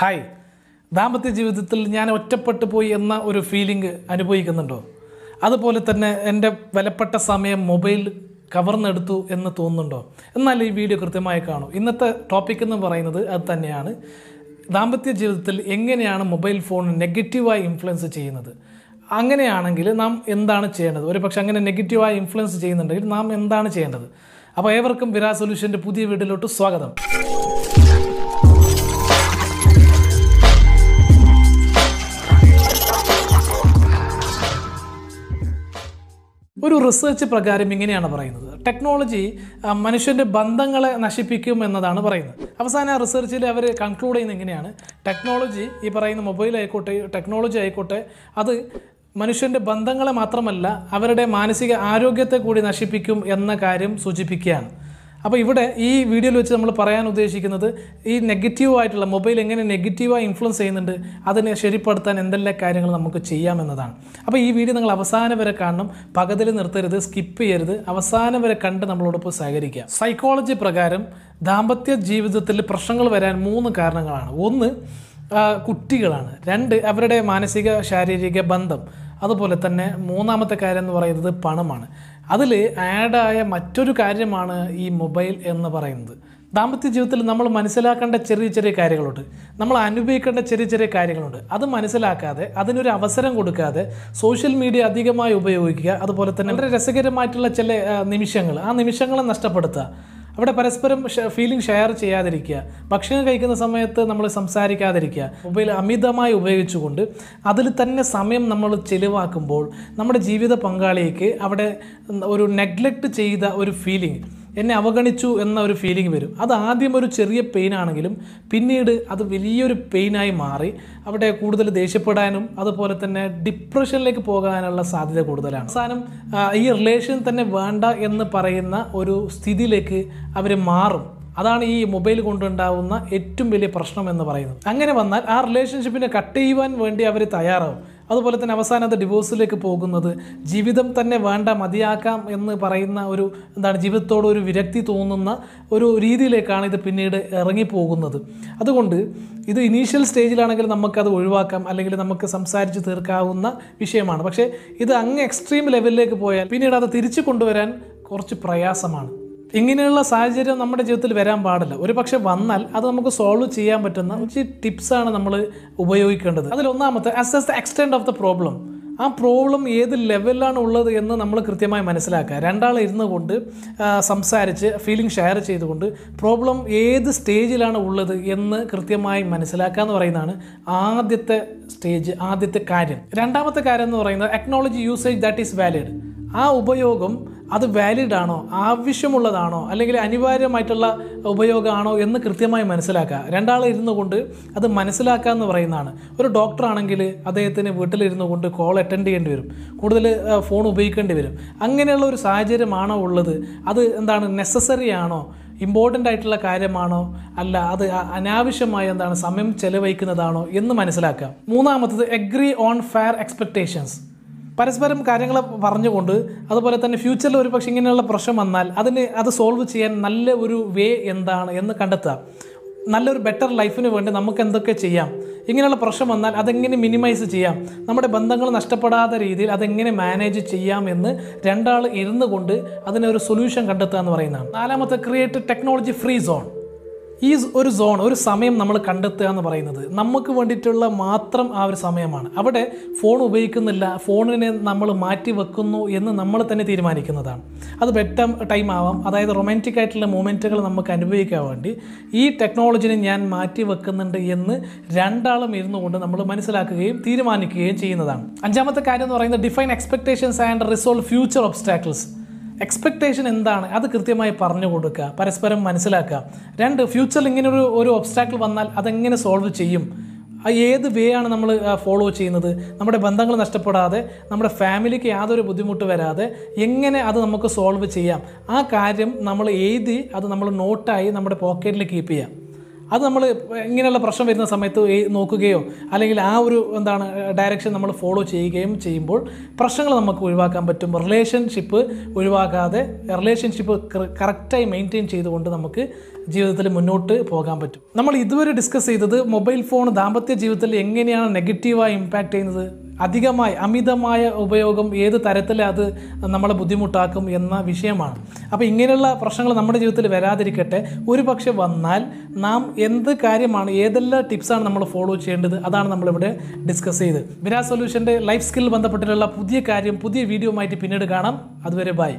Hi, ദാമ്പത്യ ജീവിതത്തിൽ ഞാൻ ഒറ്റപ്പെട്ടു പോയി എന്ന ഒരു ഫീലിംഗ് അനുഭവിക്കുന്നുണ്ടോ? അതുപോലെ തന്നെ എൻ്റെ വിലപ്പെട്ട സമയം മൊബൈൽ കവർന്നെടുത്തു എന്ന് തോന്നുന്നുണ്ടോ? എന്നാൽ ഈ വീഡിയോ കൃത്യമായി കാണൂ. ഇന്നത്തെ ടോപ്പിക് എന്ന് പറയുന്നത് അത് തന്നെയാണ്. ദാമ്പത്യ ജീവിതത്തിൽ എങ്ങനെയാണ് മൊബൈൽ ഫോൺ നെഗറ്റീവായി ഇൻഫ്ലുവൻസ് ചെയ്യുന്നത്. അങ്ങനെയാണെങ്കിൽ നാം എന്താണ് ചെയ്യേണ്ടത്? ഒരു പക്ഷേ അങ്ങനെ നെഗറ്റീവായി ഇൻഫ്ലുവൻസ് ചെയ്യുന്നുണ്ടെങ്കിൽ നാം എന്താണ് ചെയ്യേണ്ടത്? അപ്പോൾ ഏവർക്കും വിരാജ് സൊല്യൂഷൻ്റെ പുതിയ വീഡിയോയിലോട്ട് സ്വാഗതം. ഒരു റിസർച്ച് പ്രകാരം ഇങ്ങനെയാണ് പറയുന്നത്. ടെക്നോളജി മനുഷ്യൻ്റെ ബന്ധങ്ങളെ നശിപ്പിക്കും എന്നതാണ് പറയുന്നത്. അവസാന റിസർച്ചിൽ അവർ കൺക്ലൂഡ് ചെയ്യുന്നത് ഇങ്ങനെയാണ്: ടെക്നോളജി, ഈ പറയുന്ന മൊബൈൽ ആയിക്കോട്ടെ, ടെക്നോളജി ആയിക്കോട്ടെ, അത് മനുഷ്യൻ്റെ ബന്ധങ്ങളെ മാത്രമല്ല അവരുടെ മാനസിക ആരോഗ്യത്തെ കൂടി നശിപ്പിക്കും എന്ന കാര്യം സൂചിപ്പിക്കുകയാണ്. അപ്പോൾ ഇവിടെ ഈ വീഡിയോയിൽ വെച്ച് നമ്മൾ പറയാൻ ഉദ്ദേശിക്കുന്നത് ഈ നെഗറ്റീവായിട്ടുള്ള മൊബൈൽ എങ്ങനെ നെഗറ്റീവായി ഇൻഫ്ലുവൻസ് ചെയ്യുന്നുണ്ട്, അതിനെ ശരിപ്പെടുത്താൻ എന്തെല്ലാം കാര്യങ്ങൾ നമുക്ക് ചെയ്യാമെന്നതാണ്. അപ്പോൾ ഈ വീഡിയോ നിങ്ങൾ അവസാനം വരെ കാണണം, പകുതിയിൽ നിർത്തരുത്, സ്കിപ്പ് ചെയ്യരുത്, അവസാനം വരെ കണ്ട് നമ്മളോടൊപ്പം സഹകരിക്കുക. സൈക്കോളജി പ്രകാരം ദാമ്പത്യ ജീവിതത്തിൽ പ്രശ്നങ്ങൾ വരാൻ 3 കാരണങ്ങളാണ്. 1 കുട്ടികളാണ്, 2 അവരുടെ മാനസിക ശാരീരിക ബന്ധം, അതുപോലെ തന്നെ 3ാമത്തെ കാര്യം എന്ന് പറയുന്നത് പണമാണ്. അതിൽ ആഡായ മറ്റൊരു കാര്യമാണ് ഈ മൊബൈൽ എന്ന് പറയുന്നത്. ദാമ്പത്യ ജീവിതത്തിൽ നമ്മൾ മനസ്സിലാക്കേണ്ട ചെറിയ ചെറിയ കാര്യങ്ങളുണ്ട്, നമ്മൾ അനുഭവിക്കേണ്ട ചെറിയ ചെറിയ കാര്യങ്ങളുണ്ട്. അത് മനസ്സിലാക്കാതെ, അതിനൊരു അവസരം കൊടുക്കാതെ സോഷ്യൽ മീഡിയ അധികമായി ഉപയോഗിക്കുക, അതുപോലെ തന്നെ വളരെ രസകരമായിട്ടുള്ള ചില നിമിഷങ്ങൾ, ആ നിമിഷങ്ങളെ നഷ്ടപ്പെടുത്തുക, അവിടെ പരസ്പരം ഫീലിംഗ് ഷെയർ ചെയ്യാതിരിക്കുക, ഭക്ഷണം കഴിക്കുന്ന സമയത്ത് നമ്മൾ സംസാരിക്കാതിരിക്കുക, മൊബൈൽ അമിതമായി ഉപയോഗിച്ചുകൊണ്ട് അതിൽ തന്നെ സമയം നമ്മൾ ചെലവാക്കുമ്പോൾ നമ്മുടെ ജീവിത പങ്കാളിക്ക് അവിടെ ഒരു നെഗ്ലക്റ്റ് ചെയ്ത ഒരു ഫീലിംഗ്, എന്നെ അവഗണിച്ചു എന്ന ഒരു ഫീലിംഗ് വരും. അത് ആദ്യം ഒരു ചെറിയ പെയിൻ ആണെങ്കിലും പിന്നീട് അത് വലിയൊരു പെയിനായി മാറി അവിടെ കൂടുതൽ ദേഷ്യപ്പെടാനും അതുപോലെ തന്നെ ഡിപ്രഷനിലേക്ക് പോകാനുള്ള സാധ്യത കൂടുതലാണ്. അവസാനം ഈ റിലേഷൻ തന്നെ വേണ്ട എന്ന് പറയുന്ന ഒരു സ്ഥിതിയിലേക്ക് അവർ മാറും. അതാണ് ഈ മൊബൈൽ കൊണ്ടുണ്ടാവുന്ന ഏറ്റവും വലിയ പ്രശ്നം എന്ന് പറയുന്നത്. അങ്ങനെ വന്നാൽ ആ റിലേഷൻഷിപ്പിനെ കട്ട് ചെയ്യുവാൻ വേണ്ടി അവർ തയ്യാറാവും. അതുപോലെ തന്നെ അവസാനം അത് ഡിവോഴ്സിലേക്ക് പോകുന്നത്, ജീവിതം തന്നെ വേണ്ട, മതിയാക്കാം എന്ന് പറയുന്ന ഒരു ജീവിതത്തോട് ഒരു വിരക്തി തോന്നുന്ന ഒരു രീതിയിലേക്കാണ് ഇത് പിന്നീട് ഇറങ്ങിപ്പോകുന്നത്. അതുകൊണ്ട് ഇത് ഇനീഷ്യൽ സ്റ്റേജിലാണെങ്കിൽ നമുക്കത് ഒഴിവാക്കാം, അല്ലെങ്കിൽ നമുക്ക് സംസാരിച്ച് തീർക്കാവുന്ന വിഷയമാണ്. പക്ഷേ ഇത് അങ്ങ് എക്സ്ട്രീം ലെവലിലേക്ക് പോയാൽ പിന്നീട് അത് തിരിച്ചു കൊണ്ടുവരാൻ കുറച്ച് പ്രയാസമാണ്. ഇങ്ങനെയുള്ള സാഹചര്യം നമ്മുടെ ജീവിതത്തിൽ വരാൻ പാടില്ല. ഒരു പക്ഷേ വന്നാൽ അത് നമുക്ക് സോൾവ് ചെയ്യാൻ പറ്റുന്ന കുറച്ച് ടിപ്സാണ് നമ്മൾ ഉപയോഗിക്കേണ്ടത്. അതിൽ 1ാമത്തെ, assess the extent of the problem. ആ പ്രോബ്ലം ഏത് ലെവലിലാണ് ഉള്ളത് എന്ന് നമ്മൾ കൃത്യമായി മനസ്സിലാക്കുക. 2 ആൾ ഇരുന്ന് കൊണ്ട് സംസാരിച്ച് ഫീലിംഗ് ഷെയർ ചെയ്തുകൊണ്ട് പ്രോബ്ലം ഏത് സ്റ്റേജിലാണ് ഉള്ളത് എന്ന് കൃത്യമായി മനസ്സിലാക്കുക എന്ന് പറയുന്നതാണ് ആദ്യത്തെ സ്റ്റേജ്, ആദ്യത്തെ കാര്യം. 2ാമത്തെ കാര്യം എന്ന് പറയുന്നത് acknowledge usage that is valid. ആ ഉപയോഗം അത് വാലിഡ് ആണോ, ആവശ്യമുള്ളതാണോ, അല്ലെങ്കിൽ അനിവാര്യമായിട്ടുള്ള ഉപയോഗമാണോ എന്ന് കൃത്യമായി മനസ്സിലാക്കുക. 2 ആൾ ഇരുന്നു കൊണ്ട് അത് മനസ്സിലാക്കുക എന്ന് പറയുന്നതാണ്. ഒരു ഡോക്ടറാണെങ്കിൽ അദ്ദേഹത്തിന് വീട്ടിലിരുന്നു കൊണ്ട് കോൾ അറ്റൻഡ് ചെയ്യേണ്ടി വരും, കൂടുതൽ ഫോൺ ഉപയോഗിക്കേണ്ടി വരും. അങ്ങനെയുള്ള ഒരു സാഹചര്യമാണോ ഉള്ളത്, അത് നെസസറി ആണോ, ഇമ്പോർട്ടൻ്റ് ആയിട്ടുള്ള കാര്യമാണോ, അല്ല അത് അനാവശ്യമായ സമയം ചെലവഴിക്കുന്നതാണോ എന്ന് മനസ്സിലാക്കുക. 3ാമത്തത് എഗ്രി ഓൺ ഫെയർ എക്സ്പെക്റ്റേഷൻസ്. പരസ്പരം കാര്യങ്ങൾ പറഞ്ഞുകൊണ്ട്, അതുപോലെ തന്നെ ഫ്യൂച്ചറിൽ ഒരു പക്ഷേ ഇങ്ങനെയുള്ള പ്രശ്നം വന്നാൽ അത് സോൾവ് ചെയ്യാൻ നല്ല ഒരു വേ എന്താണ് എന്ന് കണ്ടെത്തുക. നല്ലൊരു ബെറ്റർ ലൈഫിന് വേണ്ടി നമുക്ക് എന്തൊക്കെ ചെയ്യാം, ഇങ്ങനെയുള്ള പ്രശ്നം വന്നാൽ അതെങ്ങനെ മിനിമൈസ് ചെയ്യാം, നമ്മുടെ ബന്ധങ്ങൾ നഷ്ടപ്പെടാത്ത രീതിയിൽ അതെങ്ങനെ മാനേജ് ചെയ്യാം എന്ന് 2 ആൾ ഇരുന്നു കൊണ്ട് അതിനൊരു സൊല്യൂഷൻ കണ്ടെത്തുക എന്ന് പറയുന്നതാണ്. 4ാമത്തെ, ക്രിയേറ്റ് ടെക്നോളജി ഫ്രീ സോൺ. ഈ ഒരു സോൺ, ഒരു സമയം നമ്മൾ കണ്ടെത്തുക എന്ന് പറയുന്നത് നമുക്ക് വേണ്ടിയിട്ടുള്ള മാത്രം ആ ഒരു സമയമാണ്. അവിടെ ഫോൺ ഉപയോഗിക്കുന്നില്ല, ഫോണിനെ നമ്മൾ മാറ്റി വെക്കുന്നു എന്ന് നമ്മൾ തന്നെ തീരുമാനിക്കുന്നതാണ്. അത് ബെഡ് ടൈം ആവാം, അതായത് റൊമാൻറ്റിക് ആയിട്ടുള്ള മൊമെൻറ്റുകൾ നമുക്ക് അനുഭവിക്കാൻ വേണ്ടി ഈ ടെക്നോളജിനെ ഞാൻ മാറ്റി വെക്കുന്നുണ്ട് എന്ന് 2 ആളും ഇരുന്നു കൊണ്ട് നമ്മൾ മനസ്സിലാക്കുകയും തീരുമാനിക്കുകയും ചെയ്യുന്നതാണ്. 5ാമത്തെ കാര്യം എന്ന് പറയുന്നത് define expectations and resolve future obstacles. Expectation എന്താണ് അത് കൃത്യമായി പറഞ്ഞു കൊടുക്കുക, പരസ്പരം മനസ്സിലാക്കുക. 2, ഫ്യൂച്ചറിൽ ഇങ്ങനെ ഒരു ഒബ്സ്റ്റാക്കിൾ വന്നാൽ അതെങ്ങനെ സോൾവ് ചെയ്യും, ഏത് വേ ആണ് നമ്മൾ ഫോളോ ചെയ്യുന്നത്, നമ്മുടെ ബന്ധങ്ങൾ നഷ്ടപ്പെടാതെ, നമ്മുടെ ഫാമിലിക്ക് യാതൊരു ബുദ്ധിമുട്ട് വരാതെ എങ്ങനെ അത് നമുക്ക് സോൾവ് ചെയ്യാം. ആ കാര്യം നമ്മൾ എഴുതി അത് നമ്മൾ നോട്ടായി നമ്മുടെ പോക്കറ്റിൽ കീപ്പ് ചെയ്യാം. അത് നമ്മൾ ഇങ്ങനെയുള്ള പ്രശ്നം വരുന്ന സമയത്ത് നോക്കുകയോ അല്ലെങ്കിൽ ആ ഒരു ഡയറക്ഷൻ നമ്മൾ ഫോളോ ചെയ്യുകയും ചെയ്യുമ്പോൾ പ്രശ്നങ്ങൾ നമുക്ക് ഒഴിവാക്കാൻ പറ്റും. റിലേഷൻഷിപ്പ് ഒഴിവാക്കാതെ റിലേഷൻഷിപ്പ് കറക്റ്റായി മെയിൻറ്റെയിൻ ചെയ്തുകൊണ്ട് നമുക്ക് ജീവിതത്തിൽ മുന്നോട്ട് പോകാൻ പറ്റും. നമ്മൾ ഇതുവരെ ഡിസ്കസ് ചെയ്തത് മൊബൈൽ ഫോൺ ദാമ്പത്യ ജീവിതത്തിൽ എങ്ങനെയാണ് നെഗറ്റീവായി ഇമ്പാക്റ്റ് ചെയ്യുന്നത്, അമിതമായ ഉപയോഗം ഏത് തരത്തിൽ അത് നമ്മളെ ബുദ്ധിമുട്ടാക്കും എന്ന വിഷയമാണ്. അപ്പോൾ ഇങ്ങനെയുള്ള പ്രശ്നങ്ങൾ നമ്മുടെ ജീവിതത്തിൽ വരാതിരിക്കട്ടെ. ഒരു പക്ഷെ വന്നാൽ നാം എന്ത് കാര്യമാണ്, ഏതെല്ലാം ടിപ്സാണ് നമ്മൾ ഫോളോ ചെയ്യേണ്ടത്, അതാണ് നമ്മളിവിടെ ഡിസ്കസ് ചെയ്ത്. വിരാജ് സൊല്യൂഷൻ്റെ ലൈഫ് സ്കിൽ ബന്ധപ്പെട്ടിട്ടുള്ള പുതിയ വീഡിയോ ആയിട്ട് പിന്നീട് കാണാം. അതുവരെ ബൈ.